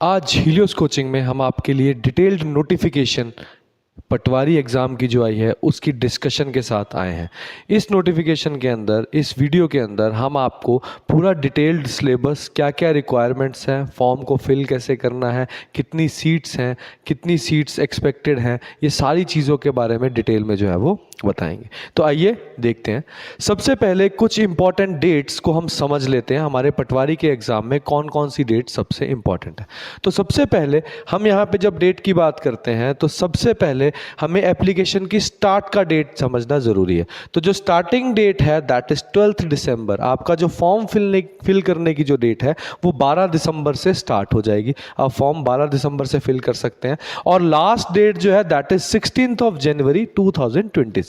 आज Helios coaching में हम आपके लिए डिटेल्ड नोटिफिकेशन पटवारी एग्ज़ाम की जो आई है उसकी डिस्कशन के साथ आए हैं। इस नोटिफिकेशन के अंदर, इस वीडियो के अंदर हम आपको पूरा डिटेल्ड सिलेबस, क्या क्या रिक्वायरमेंट्स हैं, फॉर्म को फिल कैसे करना है, कितनी सीट्स हैं, कितनी सीट्स एक्सपेक्टेड हैं, ये सारी चीज़ों के बारे में डिटेल में जो है वो बताएंगे। तो आइए देखते हैं। सबसे पहले कुछ इंपॉर्टेंट डेट्स को हम समझ लेते हैं। हमारे पटवारी के एग्ज़ाम में कौन कौन सी डेट सबसे इंपॉर्टेंट है। तो सबसे पहले हम यहाँ पे जब डेट की बात करते हैं तो सबसे पहले हमें एप्लीकेशन की स्टार्ट का डेट समझना ज़रूरी है। तो जो स्टार्टिंग डेट है दैट इज़ 12 दिसंबर। आपका जो फॉर्म फिल करने की जो डेट है वो 12 दिसंबर से स्टार्ट हो जाएगी। आप फॉर्म 12 दिसंबर से फिल कर सकते हैं और लास्ट डेट जो है दैट इज़ 16 जनवरी 2026।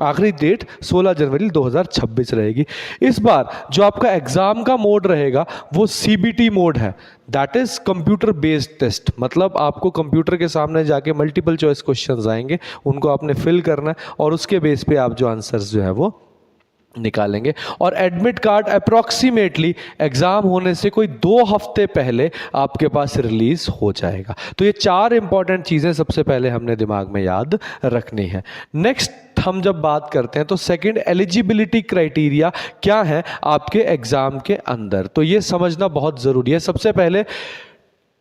आखिरी डेट 16 जनवरी 2026 रहेगी। इस बार जो आपका एग्जाम का मोड रहेगा वो सीबीटी मोड है, that is computer based test. मतलब आपको कंप्यूटर के सामने जाके मल्टीपल चॉइस क्वेश्चंस आएंगे, उनको आपने फिल करना है और उसके बेस पे आप जो आंसर्स जो है वो निकालेंगे। और एडमिट कार्ड अप्रॉक्सीमेटली एग्जाम होने से कोई 2 हफ्ते पहले आपके पास रिलीज हो जाएगा। तो ये 4 इंपॉर्टेंट चीजें सबसे पहले हमने दिमाग में याद रखनी है। नेक्स्ट हम जब बात करते हैं तो सेकंड, एलिजिबिलिटी क्राइटेरिया क्या है आपके एग्जाम के अंदर, तो ये समझना बहुत जरूरी है। सबसे पहले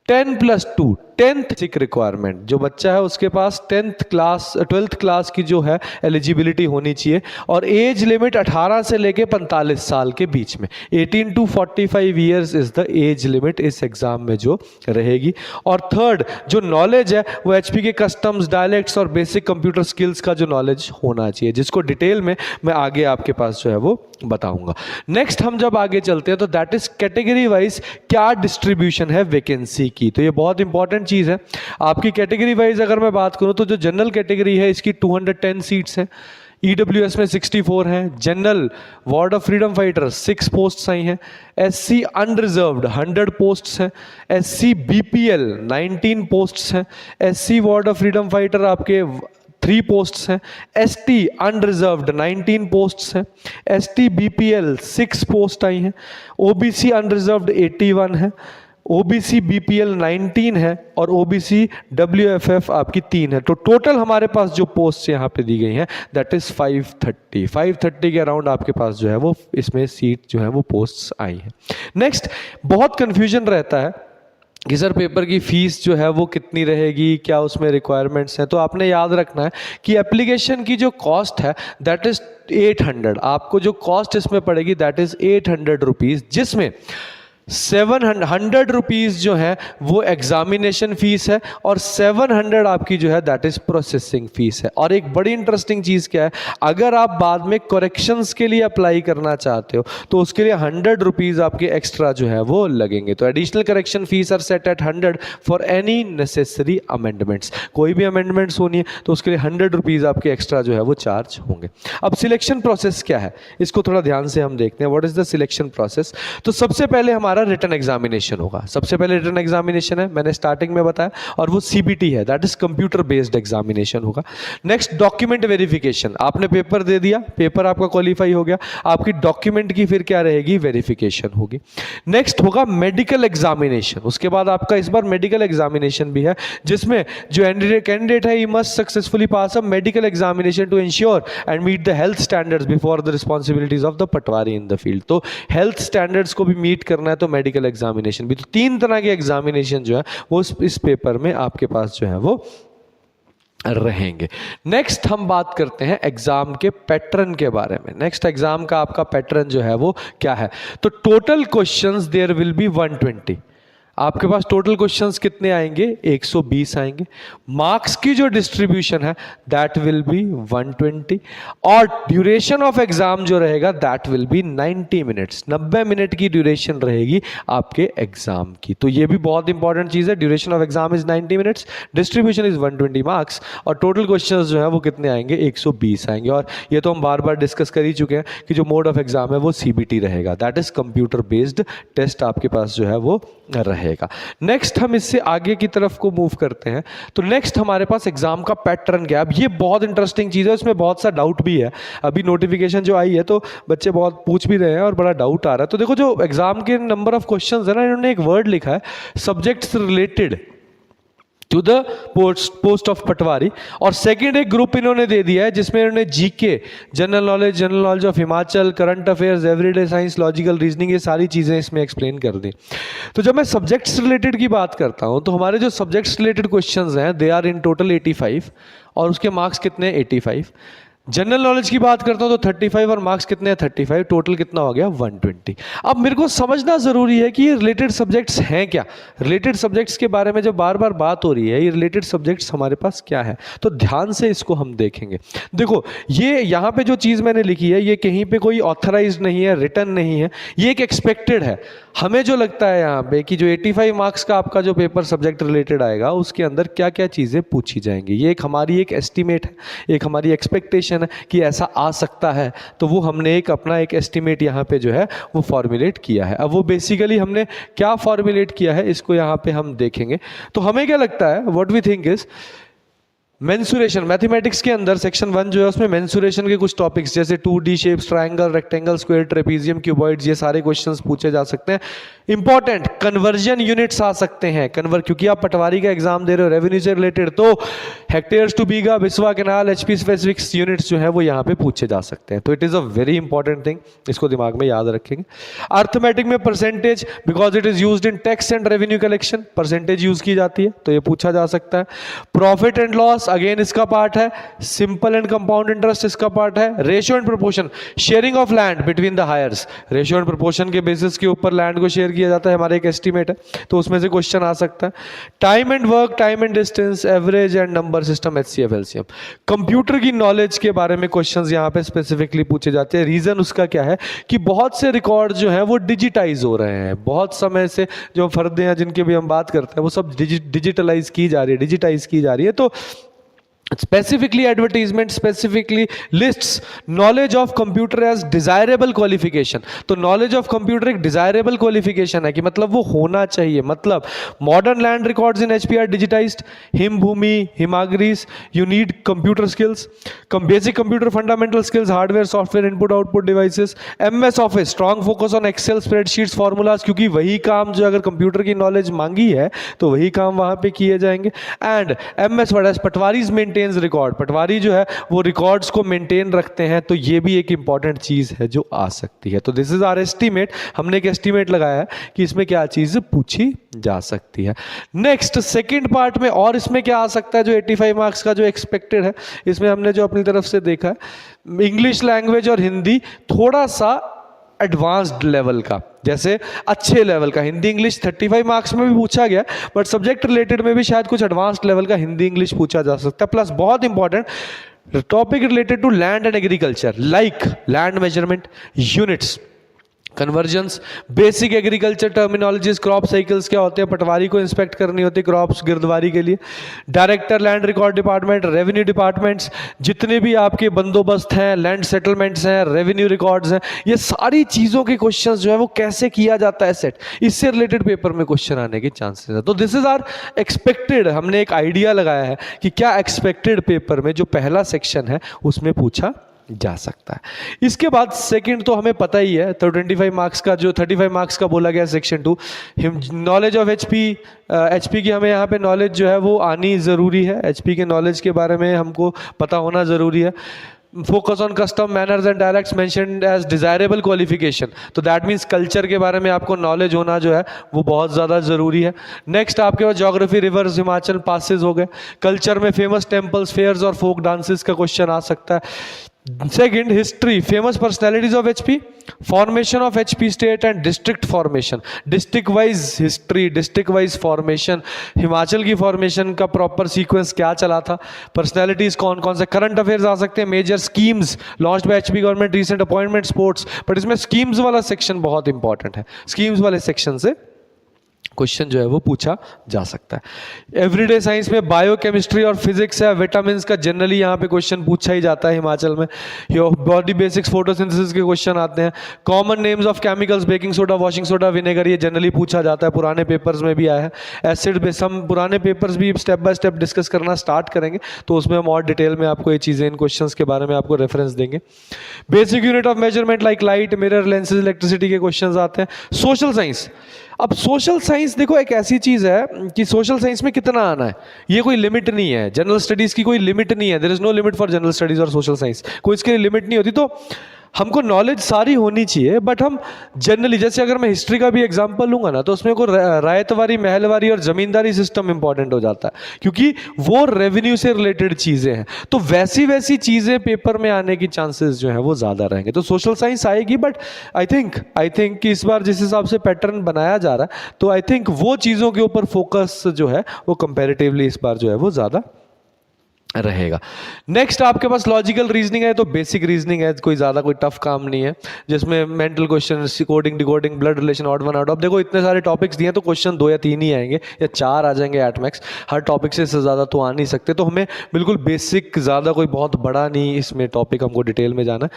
10+2 10th रिक्वायरमेंट, जो बच्चा है उसके पास 12th क्लास की जो है एलिजिबिलिटी होनी चाहिए और एज लिमिट 18 से लेके 45 साल के बीच में, 18 to 45 years is the age limit इस एग्जाम में जो रहेगी। और थर्ड, जो नॉलेज है वो एचपी के कस्टम्स, डायलेक्ट्स और बेसिक कंप्यूटर स्किल्स का जो नॉलेज होना चाहिए, जिसको डिटेल में मैं आगे आपके पास जो है वो बताऊंगा। नेक्स्ट हम जब आगे चलते हैं तो दैट इज कैटेगरी वाइज क्या डिस्ट्रीब्यूशन है वैकेंसी की। तो ये बहुत इंपॉर्टेंट चीज है। आपकी कैटेगरी वाइज अगर मैं बात करूं तो जो जनरल कैटेगरी है इसकी 210 सीट्स हैं, ईडब्ल्यूएस में 64 हैं, general ward of freedom fighter 6 posts आई हैं, एससी अनरिजर्व्ड 100 पोस्ट्स हैं, एससी बीपीएल 19 पोस्ट्स हैं, SC ward of freedom fighter आपके 3 पोस्ट्स हैं, एसटी अनरिजर्व्ड 19 पोस्ट्स हैं, एसटी बीपीएल 6 पोस्ट आई हैं, ओबीसी अनरिजर्व्ड 81 है, ओबीसी बीपीएल 19 है और ओबीसी डब्ल्यूएफएफ आपकी 3 है। तो टोटल हमारे पास जो पोस्ट यहाँ पे दी गई हैं दैट इज 530 के अराउंड आपके पास जो है वो इसमें सीट जो है वो पोस्ट्स आई हैं। नेक्स्ट, बहुत कंफ्यूजन रहता है कि सर पेपर की फीस जो है वो कितनी रहेगी, क्या उसमें रिक्वायरमेंट्स हैं। तो आपने याद रखना है कि एप्लीकेशन की जो कॉस्ट है दैट इज 800। आपको जो कॉस्ट इसमें पड़ेगी दैट इज 800 रुपीज़, जिसमें 700 रुपीज़ जो है वो एग्जामिनेशन फीस है और 700 आपकी जो है दैट इज प्रोसेसिंग फीस है। और एक बड़ी इंटरेस्टिंग चीज़ क्या है, अगर आप बाद में करेक्शंस के लिए अप्लाई करना चाहते हो तो उसके लिए 100 रुपीज़ आपके एक्स्ट्रा जो है वो लगेंगे। तो additional correction fee are set at 100 for any necessary amendments. कोई भी अमेंडमेंट्स होनी है तो उसके लिए 100 रुपीज़ आपके एक्स्ट्रा जो है वो चार्ज होंगे। अब सिलेक्शन प्रोसेस क्या है, इसको थोड़ा ध्यान से हम देखते हैं। What is the selection process. तो सबसे पहले हमारा रिटन एग्जामिनेशन होगा। सबसे पहले रिटन एग्जामिनेशन है, मैंने स्टार्टिंग में बताया, और वो सीबीटी है, that is computer based examination होगा। Next, document verification. आपने पेपर दे दिया, पेपर आपका क्वालिफाई हो गया, आपकी डॉक्यूमेंट की फिर क्या रहेगी, वेरिफिकेशन होगी। नेक्स्ट होगा मेडिकल एग्जामिनेशन। उसके बाद आपका इस बार मेडिकल एग्जामिनेशन भी है, जिसमें जो कैंडिडेट है he must successfully pass a medical examination to ensure and meet the health standards before the responsibilities of the patwari in the field. तो हेल्थ स्टैंडर्ड्स को भी मीट करना है तो मेडिकल एग्जामिनेशन भी। तो 3 तरह के एग्जामिनेशन जो है वो इस पेपर में आपके पास जो है वो रहेंगे। नेक्स्ट हम बात करते हैं एग्जाम के पैटर्न के बारे में। नेक्स्ट, एग्जाम का आपका पैटर्न जो है वो क्या है। तो total questions there will be 120। आपके पास टोटल क्वेश्चंस कितने आएंगे, 120 आएंगे। मार्क्स की जो डिस्ट्रीब्यूशन है दैट विल बी 120 और ड्यूरेशन ऑफ एग्जाम जो रहेगा that will be 90 minutes. 90 minute की ड्यूरेशन रहेगी आपके एग्जाम की। तो ये भी बहुत इंपॉर्टेंट चीज है। Duration of exam is 90 minutes, distribution is 120 marks और टोटल क्वेश्चंस जो है वो कितने आएंगे, 120 आएंगे। और ये तो हम बार बार डिस्कस कर ही चुके हैं कि जो मोड ऑफ एग्जाम है वो सीबीटी रहेगा, that is computer based test आपके पास जो है वो रहेगा। रहेगा। नेक्स्ट हम इससे आगे की तरफ को मूव करते हैं, तो नेक्स्ट हमारे पास एग्जाम का पैटर्न गैप। ये बहुत इंटरेस्टिंग चीज़ है, इसमें बहुत सा डाउट भी है। अभी नोटिफिकेशन जो आई है तो बच्चे बहुत पूछ भी रहे हैं और बड़ा डाउट आ रहा है। तो देखो, जो एग्जाम के नंबर ऑफ क्वेश्चंस है ना, इन्होंने एक वर्ड लिखा है subjects related to the post of patwari, और सेकंड एक ग्रुप इन्होंने दे दिया है जिसमें इन्होंने GK, general knowledge of Himachal, current affairs, everyday science, logical reasoning, ये सारी चीज़ें इसमें एक्सप्लेन कर दी। तो जब मैं सब्जेक्ट्स रिलेटेड की बात करता हूं तो हमारे जो सब्जेक्ट्स रिलेटेड क्वेश्चंस हैं दे आर इन टोटल 85, और उसके मार्क्स कितने 85। जनरल नॉलेज की बात करता हूं तो 35 और मार्क्स कितने हैं 35, टोटल कितना हो गया 120। अब मेरे को समझना जरूरी है कि ये रिलेटेड सब्जेक्ट्स हैं क्या। रिलेटेड सब्जेक्ट्स के बारे में जब बार बार बात हो रही है, ये रिलेटेड सब्जेक्ट्स हमारे पास क्या है, तो ध्यान से इसको हम देखेंगे। देखो, ये यहाँ पे जो चीज़ मैंने लिखी है ये कहीं पे कोई ऑथराइज्ड नहीं है, रिटर्न नहीं है, ये एक एक्सपेक्टेड है। हमें जो लगता है यहाँ पे कि जो 85 मार्क्स का आपका जो पेपर सब्जेक्ट रिलेटेड आएगा उसके अंदर क्या क्या चीज़ें पूछी जाएंगी, ये एक हमारी एक एस्टिमेट है, एक हमारी एक्सपेक्टेशन है कि ऐसा आ सकता है। तो वो हमने एक अपना एक एस्टिमेट यहाँ पे जो है वो फॉर्मुलेट किया है। अब वो बेसिकली हमने क्या फॉर्मुलेट किया है इसको यहाँ पे हम देखेंगे। तो हमें क्या लगता है, what we think is mensuration. Mathematics के अंदर सेक्शन 1 जो है उसमें मेंसुरेशन के कुछ टॉपिक्स जैसे 2D shapes, triangle, rectangle, square, trapezium, cuboids, ये सारे क्वेश्चंस पूछे जा सकते हैं। इंपॉर्टेंट कन्वर्जन यूनिट्स आ सकते हैं, क्योंकि आप पटवारी का एग्जाम दे रहे हो रेवेन्यू से रिलेटेड, तो hectares to bigha, biswa kanal, HP specific units जो है वो यहाँ पे पूछे जा सकते हैं। तो it is a very important thing, इसको दिमाग में याद रखेंगे। अर्थमेटिक में percentage, because it is used in tax and revenue collection, percentage use की जाती है तो ये पूछा जा सकता है। प्रॉफिट एंड लॉस अगेन इसका पार्ट है। सिंपल एंड कंपाउंड इंटरेस्ट इसका पार्ट है। Ratio and proportion, sharing of land between the heirs, ratio and proportion के बेसिस के ऊपर लैंड को शेयर किया जाता है, हमारा एक एस्टीमेट है तो उसमें से क्वेश्चन आ सकता है। Time and work, time and distance, average and number system, HCF LCM। Computer की नॉलेज के बारे में क्वेश्चंस यहां पे स्पेसिफिकली पूछे जाते हैं। रीजन उसका क्या है कि बहुत से रिकॉर्ड जो है वो डिजिटाइज हो रहे हैं, बहुत समय से जो फर्दे हैं जिनके भी हम बात करते हैं वो सब डिजिटलाइज की जा रही है, डिजिटाइज की जा रही है। तो specifically advertisement, specifically lists, knowledge of computer as desirable qualification. तो नॉलेज ऑफ कंप्यूटर एक डिजायरेबल क्वालिफिकेशन है कि मतलब वो होना चाहिए। मतलब modern land records in HP are digitized, Him Bhoomi, हिमाग्रीस, you need computer skills, basic computer fundamental skills, hardware software input output devices, MS office, strong focus on Excel, spreadsheets, formulas, क्योंकि वही काम जो अगर कंप्यूटर की नॉलेज मांगी है तो वही काम वहां पे किए जाएंगे। And MS Word as patwaris maintain record, patwari जो है वो रिकॉर्ड्स को मेंटेन रखते हैं, तो ये भी एक इंपॉर्टेंट चीज है जो आ सकती है। तो दिस इज आवर एस्टीमेट, हमने एक एस्टीमेट लगाया है कि इसमें क्या चीज पूछी जा सकती है। नेक्स्ट सेकंड पार्ट में और इसमें क्या आ सकता है जो 85 मार्क्स का जो एक्सपेक्टेड है, इसमें हमने जो अपनी तरफ से देखा है इंग्लिश लैंग्वेज और हिंदी थोड़ा सा एडवांस्ड लेवल का, जैसे अच्छे लेवल का हिंदी इंग्लिश 35 मार्क्स में भी पूछा गया, बट सब्जेक्ट रिलेटेड में भी शायद कुछ एडवांस्ड लेवल का हिंदी इंग्लिश पूछा जा सकता है। प्लस बहुत important topic related to land and agriculture, like land measurement units, conversions, basic agriculture terminologies, crop cycles क्या होते हैं, पटवारी को इंस्पेक्ट करनी होती है क्रॉप्स गिरदवारी के लिए, director land record department, revenue departments, जितने भी आपके बंदोबस्त हैं, लैंड सेटलमेंट्स हैं, रेवेन्यू रिकॉर्ड्स हैं, ये सारी चीज़ों के क्वेश्चंस जो है वो कैसे किया जाता है सेट, इससे रिलेटेड पेपर में क्वेश्चन आने के चांसेस है। तो दिस इज आर एक्सपेक्टेड, हमने एक आइडिया लगाया है कि क्या एक्सपेक्टेड पेपर में जो पहला सेक्शन है उसमें पूछा जा सकता है। इसके बाद सेकंड तो हमें पता ही है, तो 25 मार्क्स का जो 35 मार्क्स का बोला गया सेक्शन 2, नॉलेज ऑफ HP की हमें यहाँ पे नॉलेज जो है वो आनी ज़रूरी है। HP के नॉलेज के बारे में हमको पता होना ज़रूरी है। Focus on custom, manners and dialects mentioned as desirable qualification, तो दैट मीन्स कल्चर के बारे में आपको नॉलेज होना जो है वो बहुत ज़्यादा ज़रूरी है। नेक्स्ट आपके पास ज्योग्राफी, रिवर्स, हिमाचल, पासेस हो गए। कल्चर में फेमस टेम्पल्स, फेयर्स और फोक डांसेस का क्वेश्चन आ सकता है। Second history, famous personalities of HP, formation of HP state and district formation, district wise history, district wise formation, Himachal की फॉर्मेशन का प्रॉपर सीक्वेंस क्या चला था, पर्सनैलिटीज कौन कौन से, करंट अफेयर्स आ सकते हैं, major schemes launch by HP government, recent appointment, sports. But इसमें स्कीम्स वाला सेक्शन बहुत इंपॉर्टेंट है, स्कीम्स वाले सेक्शन से क्वेश्चन जो है वो पूछा जा सकता है। एवरीडे साइंस में बायोकेमिस्ट्री और फिजिक्स है, विटामिन्स का जनरली यहाँ पे क्वेश्चन पूछा ही जाता है हिमाचल में। योर बॉडी बेसिक्स, फोटोसिंथेसिस के क्वेश्चन आते हैं। Common names of chemicals, baking soda, washing soda, vinegar, ये जनरली पूछा जाता है, पुराने पेपर्स में भी आया है। एसिड बेस, हम पुराने पेपर्स भी स्टेप बाय स्टेप डिस्कस करना स्टार्ट करेंगे, तो उसमें हम और डिटेल में आपको ये चीज़ें, इन क्वेश्चंस के बारे में आपको रेफरेंस देंगे। Basic unit of measurement like light, mirror, lenses, electricity के क्वेश्चंस आते हैं। सोशल साइंस, अब सोशल साइंस देखो एक ऐसी चीज है कि सोशल साइंस में कितना आना है ये कोई लिमिट नहीं है। जनरल स्टडीज की कोई लिमिट नहीं है, there is no limit for general studies और सोशल साइंस, कोई इसके लिए लिमिट नहीं होती। तो हमको नॉलेज सारी होनी चाहिए, बट हम जनरली, जैसे अगर मैं हिस्ट्री का भी एग्जांपल लूंगा ना, तो उसमें को रायतवारी, महलवारी और जमींदारी सिस्टम इंपॉर्टेंट हो जाता है, क्योंकि वो रेवेन्यू से रिलेटेड चीजें हैं। तो वैसी वैसी चीजें पेपर में आने की चांसेस जो है वो ज्यादा रहेंगे। तो सोशल साइंस आएगी, बट आई थिंक कि इस बार जिस हिसाब से पैटर्न बनाया जा रहा है, तो आई थिंक वो चीजों के ऊपर फोकस जो है वो कंपैरेटिवली इस बार जो है वो ज्यादा रहेगा। नेक्स्ट आपके पास लॉजिकल रीजनिंग है, तो बेसिक रीजनिंग है, कोई ज्यादा कोई टफ काम नहीं है, जिसमें mental question, coding, decoding, blood relation, odd one out of, देखो इतने सारे टॉपिक्स दिए तो क्वेश्चन 2 या 3 ही आएंगे या 4 आ जाएंगे एट मैक्स, हर टॉपिक से ज्यादा तो आ नहीं सकते। तो हमें बिल्कुल बेसिक, ज्यादा कोई बहुत बड़ा नहीं इसमें टॉपिक हमको डिटेल में जाना है।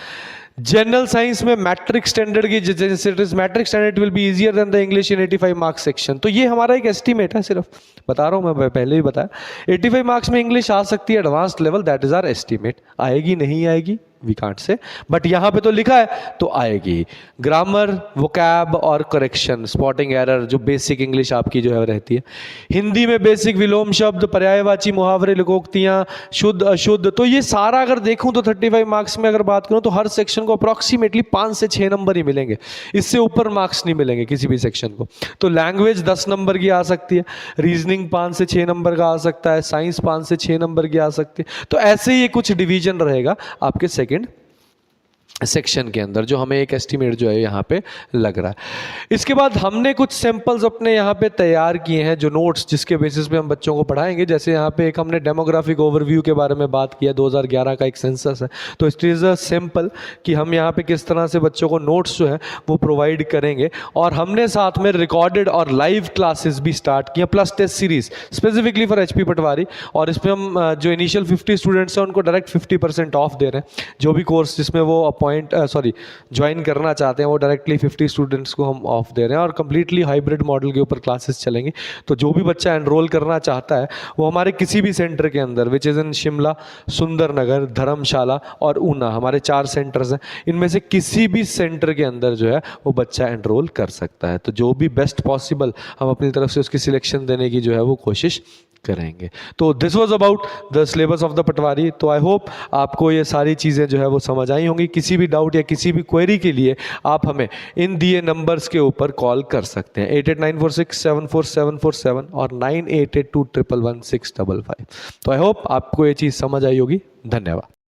जनरल साइंस में मैट्रिक स्टैंडर्ड की, जैसे matric standard will be easier than the English in 85 marks section. तो ये हमारा एक एस्टीमेट है, सिर्फ बता रहा हूं मैं, पहले भी बताया 85 मार्क्स में इंग्लिश आ सकती है advanced level, that is our estimate. आएगी नहीं आएगी वी कांट से, बट यहां पे तो लिखा है तो आएगी। ग्रामर, वोकैब और करेक्शन, स्पॉटिंग एरर, जो बेसिक इंग्लिश आपकी जो है रहती है। हिंदी में बेसिक विलोम शब्द, पर्यायवाची, मुहावरे, लोकोक्तियां, शुद्ध अशुद्ध, तो ये सारा अगर देखूं तो 35 मार्क्स में अगर बात करूं तो हर सेक्शन को अप्रॉक्सीमेटली 5 से 6 नंबर ही मिलेंगे, इससे ऊपर मार्क्स नहीं मिलेंगे किसी भी सेक्शन को। तो लैंग्वेज 10 नंबर की आ सकती है, रीजनिंग 5 से 6 नंबर का आ सकता है, साइंस 5 से 6 नंबर की आ सकती है। तो ऐसे ही कुछ डिवीजन रहेगा आपके सेकंड सेक्शन के अंदर, जो हमें एक एस्टीमेट जो है यहाँ पे लग रहा है। इसके बाद हमने कुछ सैंपल्स अपने यहाँ पे तैयार किए हैं, जो नोट्स जिसके बेसिस पे हम बच्चों को पढ़ाएंगे। जैसे यहाँ पे एक हमने डेमोग्राफिक ओवरव्यू के बारे में बात किया, 2011 का एक सेंसस है, तो इट इज़ अ सैंपल कि हम यहाँ पे किस तरह से बच्चों को नोट्स जो है वो प्रोवाइड करेंगे। और हमने साथ में रिकॉर्डेड और लाइव क्लासेस भी स्टार्ट किए, plus test series specifically for HP Patwari. और इसमें हम जो इनिशियल 50 स्टूडेंट्स हैं उनको डायरेक्ट 50% ऑफ दे रहे हैं। जो भी कोर्स जिसमें वो ज्वाइन करना चाहते हैं वो डायरेक्टली 50 स्टूडेंट्स को हम ऑफ दे रहे हैं, और कंप्लीटली हाइब्रिड मॉडल के ऊपर क्लासेस चलेंगी। तो जो भी बच्चा एनरोल करना चाहता है वो हमारे किसी भी सेंटर के अंदर, which is in Shimla, Sundernagar, Dharamshala और ऊना, हमारे 4 सेंटर्स हैं, इनमें से किसी भी सेंटर के अंदर जो है वो बच्चा एनरोल कर सकता है। तो जो भी बेस्ट पॉसिबल हम अपनी तरफ से उसकी सिलेक्शन देने की जो है वो कोशिश करेंगे। तो this was about the syllabus of the patwari. तो आई होप आपको ये सारी चीज़ें जो है वो समझ आई होंगी। किसी भी डाउट या किसी भी क्वेरी के लिए आप हमें इन दिए नंबर्स के ऊपर कॉल कर सकते हैं, 8894674747 और 9882111655। तो आई होप आपको ये चीज़ समझ आई होगी। धन्यवाद।